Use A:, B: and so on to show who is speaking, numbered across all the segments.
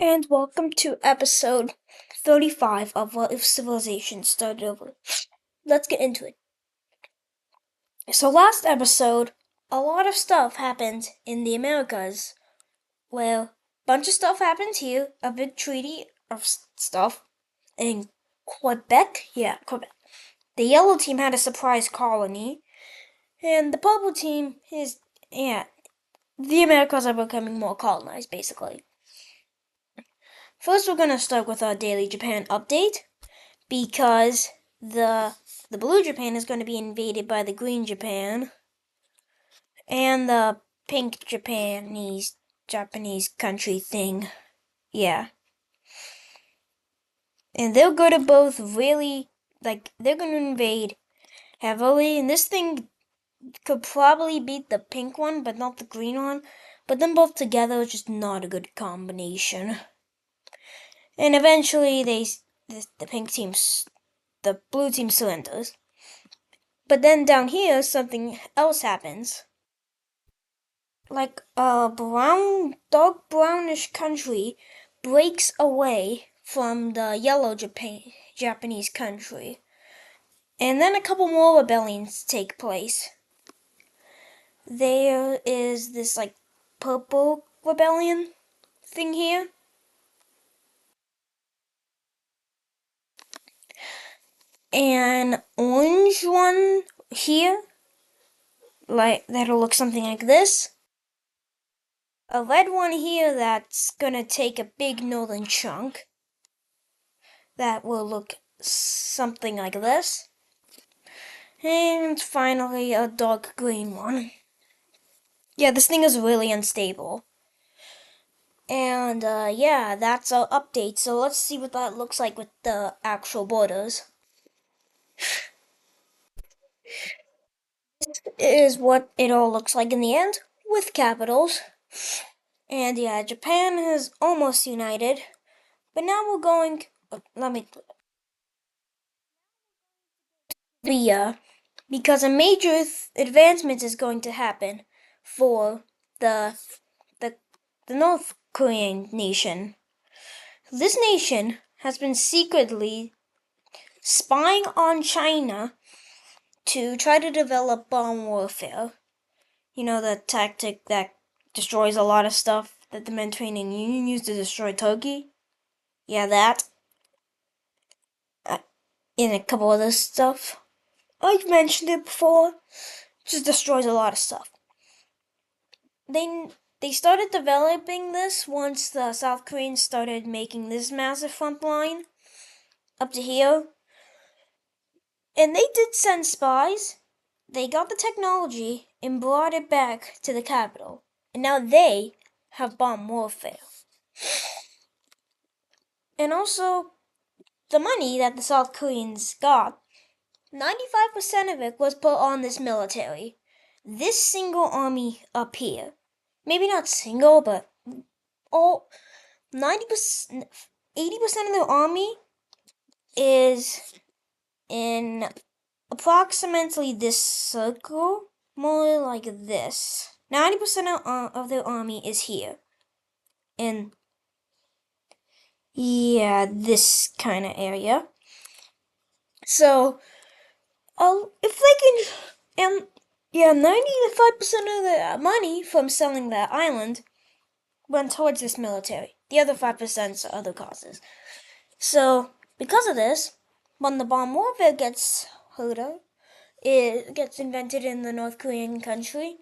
A: And welcome to episode 35 of What If Civilization Started Over. Let's get into it. So, last episode, a lot of stuff happened in the Americas. Well, a bunch of stuff happened here, a big treaty of stuff. In Quebec, Quebec. The yellow team had a surprise colony, and the purple team is, the Americas are becoming more colonized, basically. First, we're gonna start with our daily Japan update, because the blue Japan is going to be invaded by the green Japan and the pink Japanese country thing. Yeah. And they're going to both really, they're going to invade heavily, and this thing could probably beat the pink one, but not the green one. But them both together is just not a good combination. And eventually, the pink team, the blue team surrenders. But then down here, something else happens. Like a dark brownish country breaks away from the yellow Japanese country. And then a couple more rebellions take place. There is this purple rebellion thing here. An orange one here. That'll look something like this. A red one here that's gonna take a big northern chunk. That will look something like this. And finally, a dark green one. Yeah, this thing is really unstable. And that's our update. So let's see what that looks like with the actual borders. This is what it all looks like in the end, with capitals. And yeah, Japan is almost united. But now we're going... because a major advancement is going to happen for the North Korean nation. This nation has been secretly spying on China to try to develop bomb warfare. You know, the tactic that destroys a lot of stuff that the Mediterranean Union used to destroy Turkey? Yeah, that. And a couple other stuff. I've mentioned it before. Just destroys a lot of stuff. They started developing this once the South Koreans started making this massive front line up to here. And they did send spies. They got the technology and brought it back to the capital. And now they have bomb warfare. And also, the money that the South Koreans got, 95% of it was put on this military. This single army up here. Maybe not single, but all 90%, 80% of their army is in approximately this circle, more like this. 90% of their army is here. In, this kind of area. So, if they can, 95% of the money from selling that island went towards this military. The other 5% are other causes. So, because of this, when the bomb warfare gets heard of, it gets invented in the North Korean country,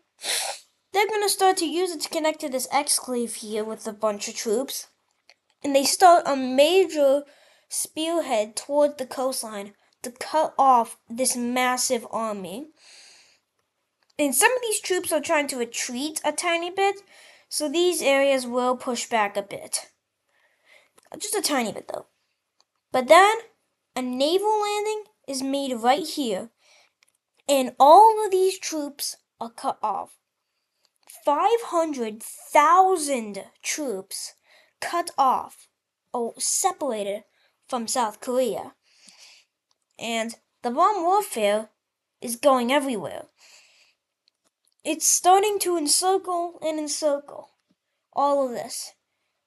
A: they're gonna start to use it to connect to this exclave here with a bunch of troops. And they start a major spearhead toward the coastline to cut off this massive army. And some of these troops are trying to retreat a tiny bit, so these areas will push back a bit. Just a tiny bit though. But then, a naval landing is made right here, and all of these troops are cut off. 500,000 troops cut off or separated from South Korea. And the bomb warfare is going everywhere. It's starting to encircle and encircle all of this.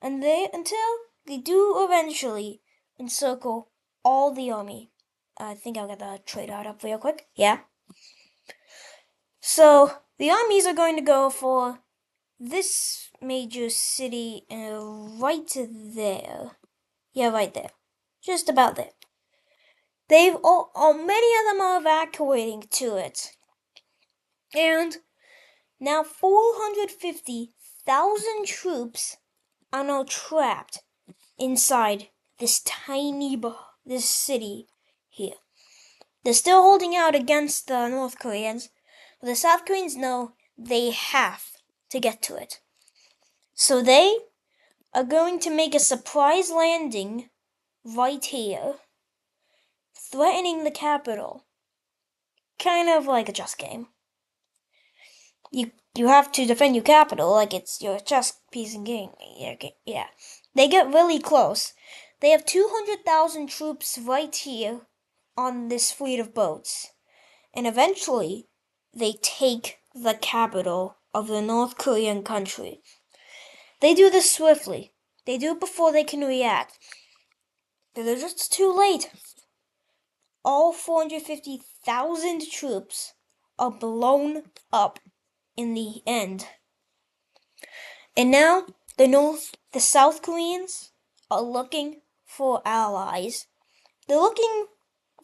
A: until they do eventually encircle all the army. I think I'll get the trade out up real quick. Yeah. So the armies are going to go for this major city right there. Yeah, right there. Just about there. Many of them are evacuating to it. And now 450,000 troops are now trapped inside this city here. They're still holding out against the North Koreans, but the South Koreans know they have to get to it. So they are going to make a surprise landing right here, threatening the capital. Kind of like a chess game. You have to defend your capital like it's your chess piece and game. Yeah. They get really close. They have 200,000 troops right here on this fleet of boats. And eventually, they take the capital of the North Korean country. They do this swiftly. They do it before they can react. They're just too late. All 450,000 troops are blown up in the end. And now the South Koreans are looking for allies. They're looking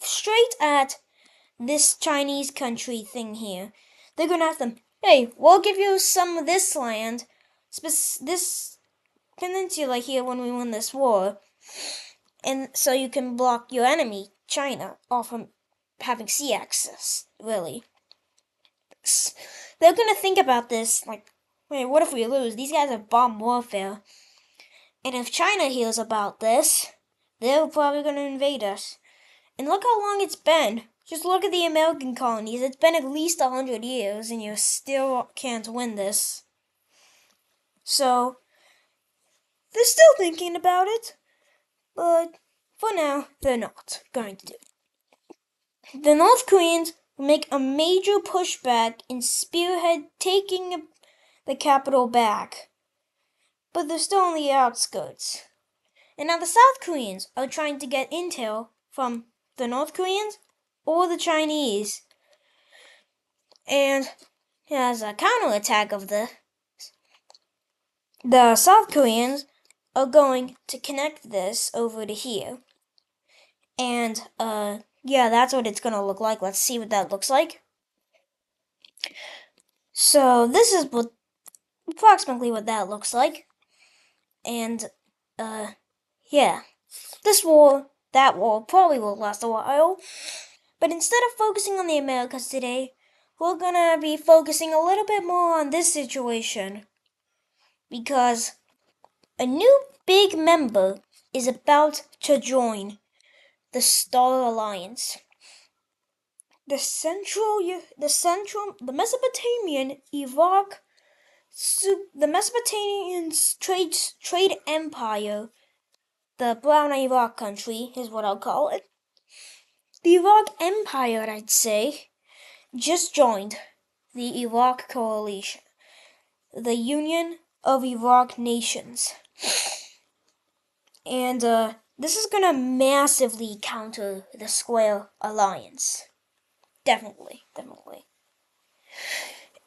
A: straight at this Chinese country thing here. They're gonna ask them, hey, we'll give you some of this land, this peninsula here when we win this war, and so you can block your enemy, China, off from having sea access, really. They're gonna think about this, like, wait, what if we lose? These guys have bomb warfare. And if China hears about this, they're probably gonna invade us. And look how long it's been. Just look at the American colonies. It's been at least 100 years, and you still can't win this. So, they're still thinking about it, but for now, they're not going to do it. The North Koreans will make a major pushback and spearhead taking the capital back, but they're still on the outskirts. And now the South Koreans are trying to get intel from the North Koreans or the Chinese. And as a counterattack of the South Koreans are going to connect this over to here. And yeah, that's what it's gonna look like. Let's see what that looks like. So this is approximately what that looks like. And yeah. That war probably will last a while. But instead of focusing on the Americas today, we're gonna be focusing a little bit more on this situation. Because a new big member is about to join the Star Alliance. The Mesopotamian trade empire, the Brown Iraq country is what I'll call it. The Iraq Empire, I'd say, just joined the Iraq Coalition, the Union of Iraq Nations. And this is gonna massively counter the Square Alliance. Definitely.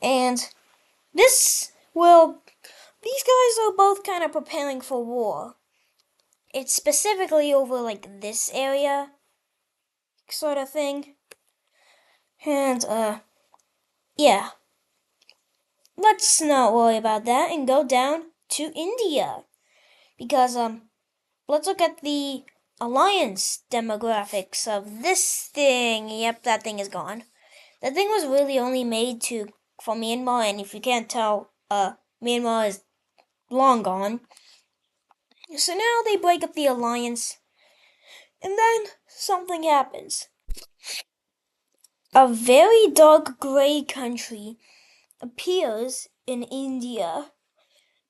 A: And these guys are both kind of preparing for war. It's specifically over like this area, sort of thing. And yeah. Let's not worry about that and go down to India. Because let's look at the alliance demographics of this thing. Yep, that thing is gone. That thing was really only made for Myanmar, and if you can't tell, Myanmar is long gone. So now they break up the alliance, and then something happens. A very dark gray country appears in India.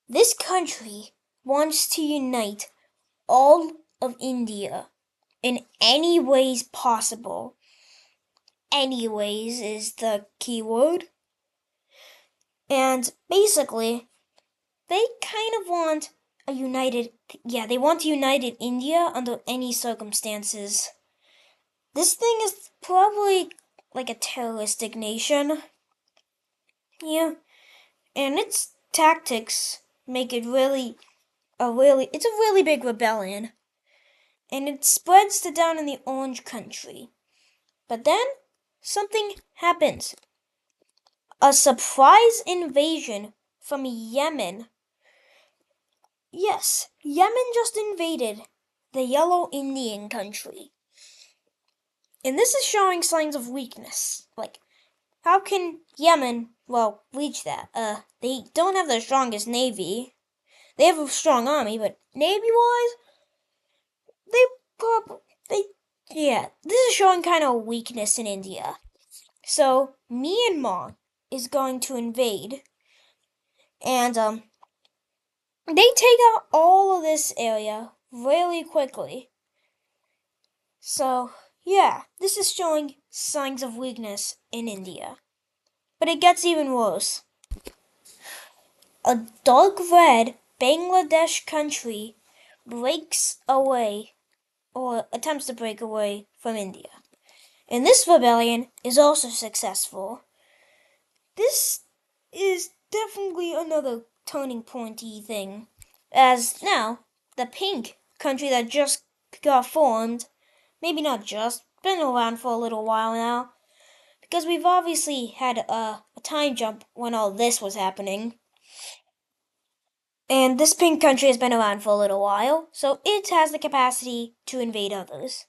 A: This country wants to unite all of India in any ways possible. Anyways is the key word. And basically, they kind of want they want to unite India under any circumstances. This thing is probably like a terroristic nation. Yeah. And its tactics make it it's a really big rebellion. And it spreads to down in the Orange Country. But then something happens. A surprise invasion from Yemen. Yes, Yemen just invaded the Yellow Indian Country. And this is showing signs of weakness. Like, how can Yemen, reach that? They don't have the strongest navy. They have a strong army, but navy-wise, this is showing kind of weakness in India. So, Myanmar is going to invade, and, they take out all of this area really quickly. So, yeah, this is showing signs of weakness in India. But it gets even worse. A dark red Bangladesh country breaks away or attempts to break away from India. And this rebellion is also successful. This is definitely another turning pointy thing, as now the pink country that just got formed, maybe not just, been around for a little while now, because we've obviously had a time jump when all this was happening. And this pink country has been around for a little while, so it has the capacity to invade others.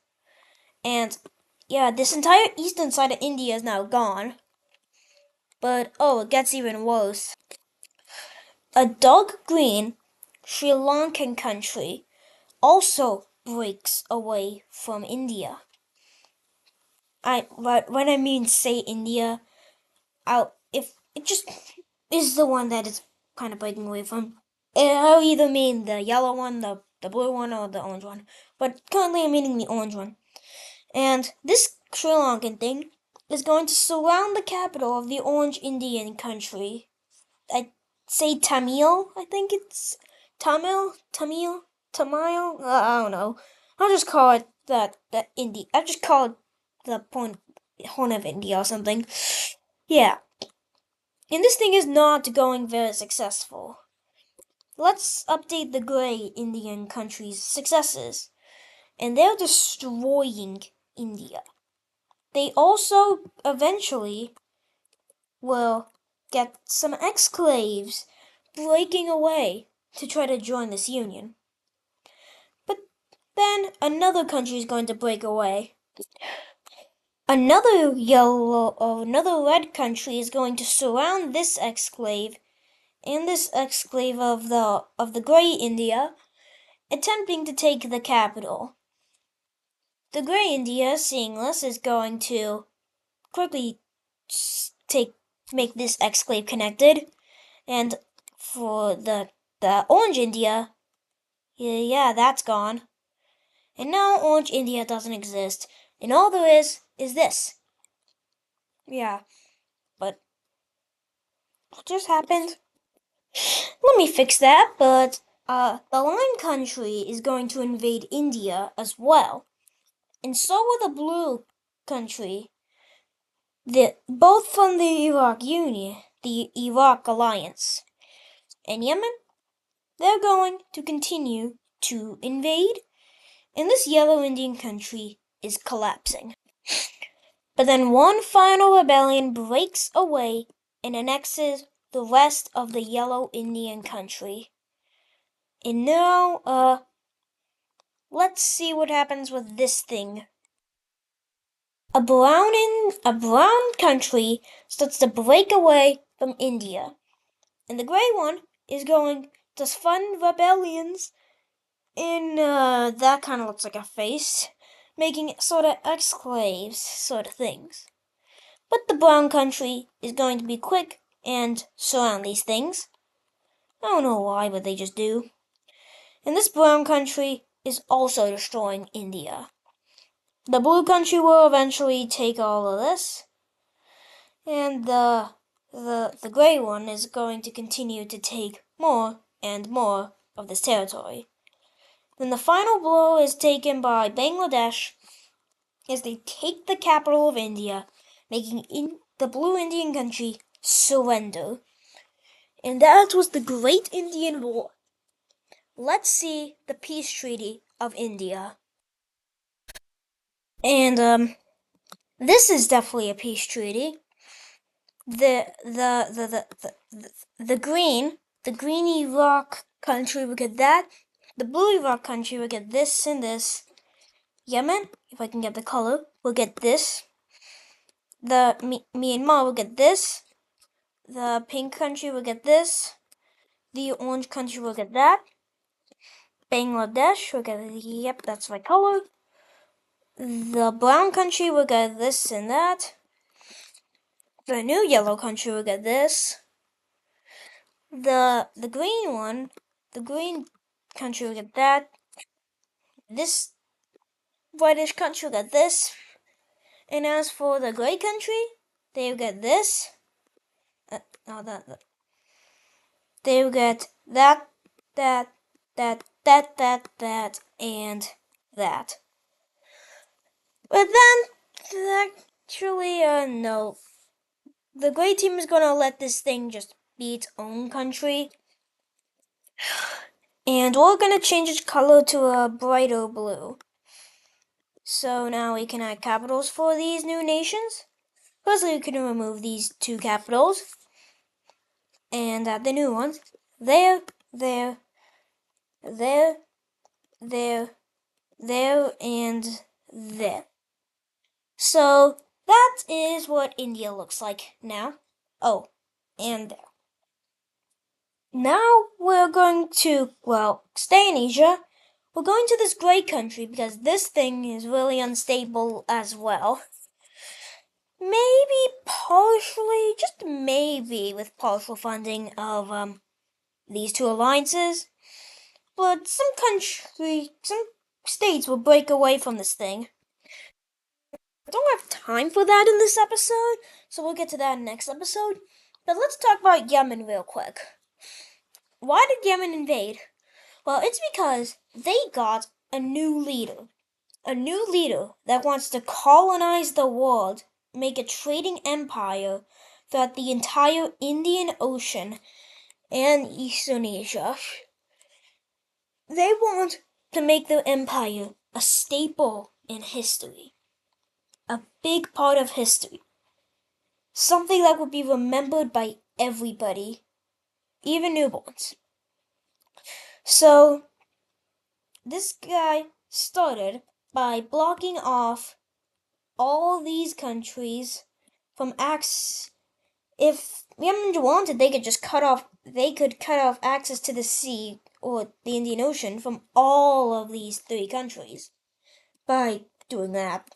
A: And yeah, this entire eastern side of India is now gone. But it gets even worse. A dark green Sri Lankan country also breaks away from India. When I mean say India, if it just is the one that is kind of breaking away from. I'll either mean the yellow one, the blue one, or the orange one. But currently I'm meaning the orange one. And this Sri Lankan thing is going to surround the capital of the Orange Indian country. I say Tamil. I think it's Tamil. I don't know. I'll just call it that India. I'll just call it the Horn of India or something. Yeah. And this thing is not going very successful. Let's update the Grey Indian country's successes. And they're destroying India. They also eventually will get some exclaves breaking away to try to join this union. But then another country is going to break away. Another red country is going to surround this exclave and this exclave of the Grey India, attempting to take the capital. The Grey India, seeing this, is going to quickly make this exclave connected, and for the Orange India, yeah, that's gone. And now Orange India doesn't exist, and all there is this. Yeah, but what just happened? Let me fix that, but the Lime country is going to invade India as well. And so will the Blue country. Both from the Iraq Union, the Iraq Alliance. And Yemen, they're going to continue to invade, and this Yellow Indian country is collapsing. But then one final rebellion breaks away and annexes the rest of the Yellow Indian country. And now, let's see what happens with this thing. A brown country starts to break away from India, and the gray one is going to fund rebellions in that kind of looks like a face, making sort of exclaves sort of things. But the brown country is going to be quick and surround these things. I don't know why, but they just do. And this brown country is also destroying India. The blue country will eventually take all of this, and the gray one is going to continue to take more and more of this territory. Then the final blow is taken by Bangladesh as they take the capital of India, making the Blue Indian country surrender. And that was the Great Indian War. Let's see the peace treaty of India. And this is definitely a peace treaty. The green Iraq country will get that. The blue Iraq country will get this and this. Yemen, if I can get the color, will get this. The Myanmar will get this. The pink country will get this. The orange country will get that. Bangladesh will get, yep, that's my color. The brown country will get this and that. The new yellow country will get this. The green country will get that. This whitish country will get this. And as for the gray country, they will get this. They will get that, and that. But then, actually, no. The gray team is gonna let this thing just be its own country. And we're gonna change its color to a brighter blue. So now we can add capitals for these new nations. Firstly, we can remove these two capitals and add the new ones. There, and there. So that is what India looks like now. Oh, and there. Now we're going to, stay in Asia. We're going to this great country because this thing is really unstable as well. Maybe partially, just maybe, with partial funding of these two alliances. But some states will break away from this thing. I don't have time for that in this episode, so we'll get to that in the next episode. But let's talk about Yemen real quick. Why did Yemen invade? Well, it's because they got a new leader. A new leader that wants to colonize the world, make a trading empire throughout the entire Indian Ocean and Eastern Asia. They want to make their empire a staple in history. A big part of history. Something that would be remembered by everybody, even newborns. So, this guy started by blocking off all these countries from access. If Yemen wanted, they could cut off access to the sea or the Indian Ocean from all of these three countries by doing that.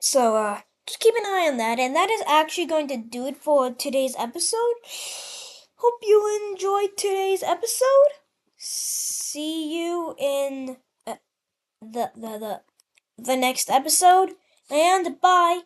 A: So, just keep an eye on that, and that is actually going to do it for today's episode. Hope you enjoyed today's episode. See you in the next episode, and bye.